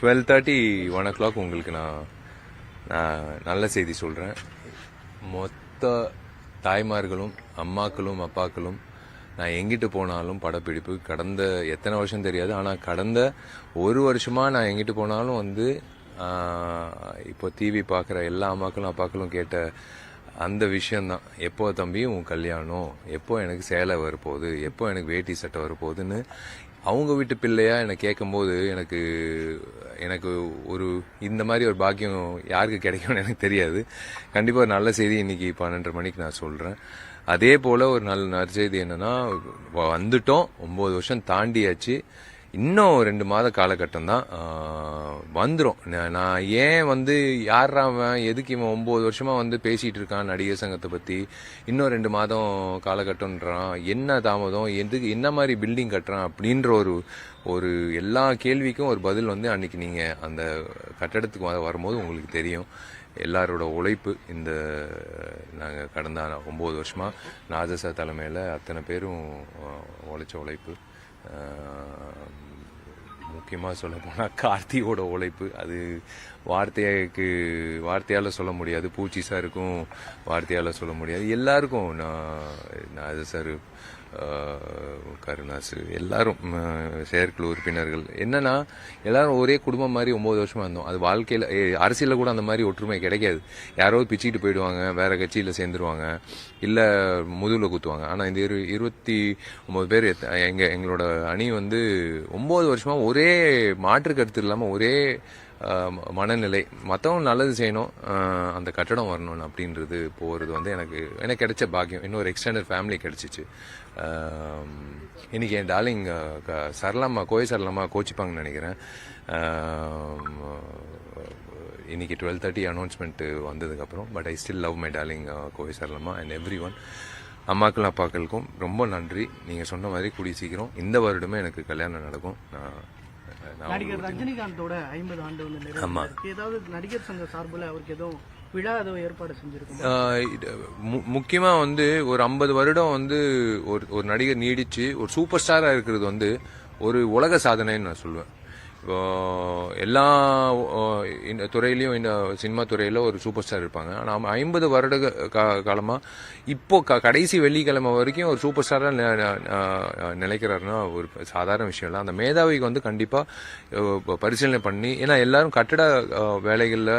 12:30 1 o'clock உங்களுக்கு நான் நல்ல செய்தி சொல்கிறேன். மொத்த தாய்மார்களும் அம்மாக்களும் அப்பாக்களும் நான் எங்கிட்டு போனாலும் படப்பிடிப்பு கடந்த எத்தனை வருஷம் தெரியாது, ஆனால் கடந்த ஒரு வருஷமாக நான் எங்கிட்டு போனாலும் வந்து இப்போ டிவி பார்க்குற எல்லா அம்மாக்களும் அப்பாக்களும் கேட்ட அந்த விஷயந்தான், எப்போ தம்பி உன் கல்யாணம், எப்போ எனக்கு சேலை வரப்போகுது, எப்போ எனக்கு வேட்டி சட்டை வரப்போகுதுன்னு அவங்க வீட்டு பிள்ளையா என்னை கேட்கும்போது எனக்கு ஒரு இந்த மாதிரி ஒரு பாக்கியம் யாருக்கு கிடைக்கும்னு எனக்கு தெரியாது. கண்டிப்பாக ஒரு நல்ல செய்தி இன்னைக்கு 12:30 மணிக்கு நான் சொல்கிறேன். அதே போல் ஒரு நல்ல நற்செய்தி என்னன்னா, வந்துட்டோம், 9 வருஷம் தாண்டியாச்சு, இன்னும் 2 மாத காலகட்டம் தான் வந்துடும். நான் ஏன் வந்து யாராவன் எதுக்கு இவன் 9 வருஷமா வந்து பேசிட்டு இருக்கான் நடிகர் சங்கத்தை பற்றி, இன்னும் 2 மாதம் காலகட்டம்ன்றான், என்ன தாமதம், எதுக்கு என்ன மாதிரி பில்டிங் கட்டுறான் அப்படின்ற ஒரு எல்லா கேள்விக்கும் ஒரு பதில் வந்து அன்னைக்கு நீங்கள் அந்த கட்டடத்துக்கு வரும்போது உங்களுக்கு தெரியும். எல்லாரோட உழைப்பு, இந்த நாங்கள் கடந்த 9 வருஷமாக நாஜசா தலைமையில் அத்தனை பேரும் உழைச்ச உழைப்பு, முக்கியமாக சொல்ல போனால் கார்த்தியோட உழைப்பு, அது வார்த்தையால் சொல்ல முடியாது. பூச்சி சாருக்கும் வார்த்தையால் சொல்ல முடியாது. எல்லாருக்கும் நான் சார், கருணாசு, எல்லாரும் செயற்குழு உறுப்பினர்கள், என்னன்னா எல்லாரும் ஒரே குடும்பம் மாதிரி 9 வருஷமா இருந்தோம். அது வாழ்க்கையில் அரசியலில் கூட அந்த மாதிரி ஒற்றுமை கிடைக்காது. யாராவது பிச்சுக்கிட்டு போயிடுவாங்க, வேற கட்சியில் சேர்ந்துருவாங்க, இல்லை முதுகில் குத்துவாங்க. ஆனால் இந்த 29 பேர் எங்களோட அணி வந்து 9 வருஷமா ஒரே மாற்று கருத்து இல்லாமல் ஒரே மனநிலை, மற்றவங்க நல்லது செய்யணும், அந்த கட்டடம் வரணும் அப்படின்றது போகிறது வந்து எனக்கு கிடைச்ச பாக்கியம். இன்னொரு எக்ஸ்டெண்டட் ஃபேமிலி கிடைச்சிச்சு. இன்னைக்கு என் டார்லிங் சரளம்மா, கோவை சரளம்மா கோச்சிப்பாங்கன்னு நினைக்கிறேன். இன்னைக்கு 12:30 அனௌன்ஸ்மெண்ட் வந்ததுக்கப்புறம், but I still love my darling Kovai சரளம்மா அண்ட் எவ்ரி ஒன். அம்மாக்கள் அப்பாக்களுக்கும் ரொம்ப நன்றி. நீங்கள் சொன்ன மாதிரி கூடிய சீக்கிரம் இந்த வருடமே எனக்கு கல்யாணம் நடக்கும். நடிகர் ரஜினிகாந்தோட 50 ஆண்டு வந்து ஏதாவது நடிகர் சங்க சார்பில் அவருக்கு எதுவும் விழா ஏதோ ஏற்பாடு செஞ்சிருக்கோம். முக்கியமா வந்து ஒரு 50 வருடம் வந்து ஒரு நடிகர் நீடிச்சு ஒரு சூப்பர் ஸ்டாரா இருக்கிறது வந்து ஒரு உலக சாதனைன்னு நான் சொல்லுவேன். இப்போ எல்லா துறையிலையும், இந்த சினிமா துறையில் ஒரு சூப்பர் ஸ்டார் இருப்பாங்க. ஆனால் 50 வருட காலமாக இப்போ கடைசி வெள்ளிக்கிழமை வரைக்கும் ஒரு சூப்பர் ஸ்டாராக நிலைக்கிறாருன்னா ஒரு சாதாரண விஷயம் இல்லை. அந்த மேதாவிக்கு வந்து கண்டிப்பாக பரிசீலனை பண்ணி, ஏன்னா எல்லாரும் கட்டட வேலைகளில்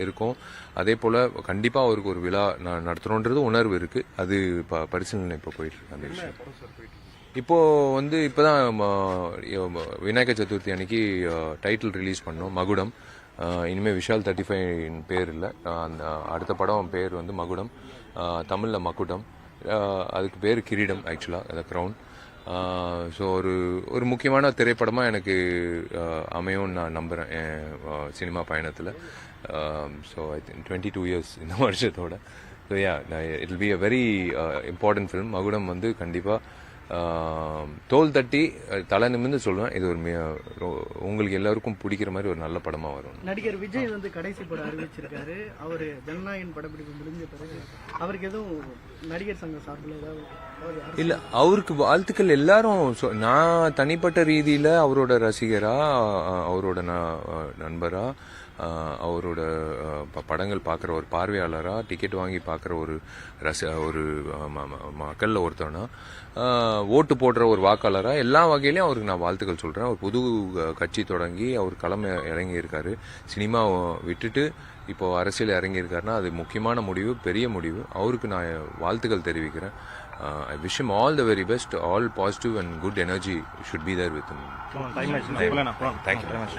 இருக்கும், அதே போல் கண்டிப்பாக அவருக்கு ஒரு விழா நடத்தணுன்றது உணர்வு இருக்குது. அது பரிசீலனை இப்போ போயிட்டு இருக்கு அந்த விஷயம். இப்போ வந்து இப்போதான் விநாயகர் சதுர்த்தி அன்னைக்கு டைட்டில் ரிலீஸ் பண்ணோம், மகுடம். இனிமேல் விஷால் 35 பேர் இல்லை, அந்த அடுத்த படம் பேர் வந்து மகுடம், தமிழில் மகுடம், அதுக்கு பேர் கிரீடம், ஆக்சுவலாக அந்த க்ரௌன். ஸோ ஒரு முக்கியமான திரைப்படமாக எனக்கு அமையும்னு நான் நம்புகிறேன் என் சினிமா பயணத்தில். ஸோ ஐ திங்க் 22 இயர்ஸ் இந்த வருஷத்தோட. So yeah, it will be a very important film. மகுடம் வந்து கண்டிப்பாக தோல் தட்டி தலை நிமிர்ந்து சொல்லுவேன், இது ஒரு உங்களுக்கு எல்லாருக்கும் பிடிக்கிற மாதிரி ஒரு நல்ல படமா வரும். நடிகர் விஜய் வந்து கடைசி படம் அறிவிச்சிருக்காரு. அவர் ஜனநாயகன் படப்பிடிப்பு முடிஞ்ச பிறகு அவருக்கு எதுவும் நடிகர் சங்க சார்பில் ஏதாவது இல்ல, அவருக்கு வாழ்த்துக்கள் எல்லாரும். நான் தனிப்பட்ட ரீதியில அவரோட ரசிகரா, அவரோட நண்பரா, அவரோட படங்கள் பார்க்குற ஒரு பார்வையாளரா, டிக்கெட் வாங்கி பார்க்குற ஒரு மக்களில் ஒருத்தனா, ஓட்டு போடுற ஒரு வாக்காளரா, எல்லா வகையிலையும் அவருக்கு நான் வாழ்த்துக்கள் சொல்கிறேன். ஒரு புது கட்சி தொடங்கி அவர் களம் இறங்கியிருக்காரு, சினிமா விட்டுட்டு இப்போ அரசியல் இறங்கியிருக்காருன்னா அது முக்கியமான முடிவு, பெரிய முடிவு. அவருக்கு நான் வாழ்த்துக்கள் தெரிவிக்கிறேன். I wish him all the very best, all positive and good energy should be there with him. Thank you very much.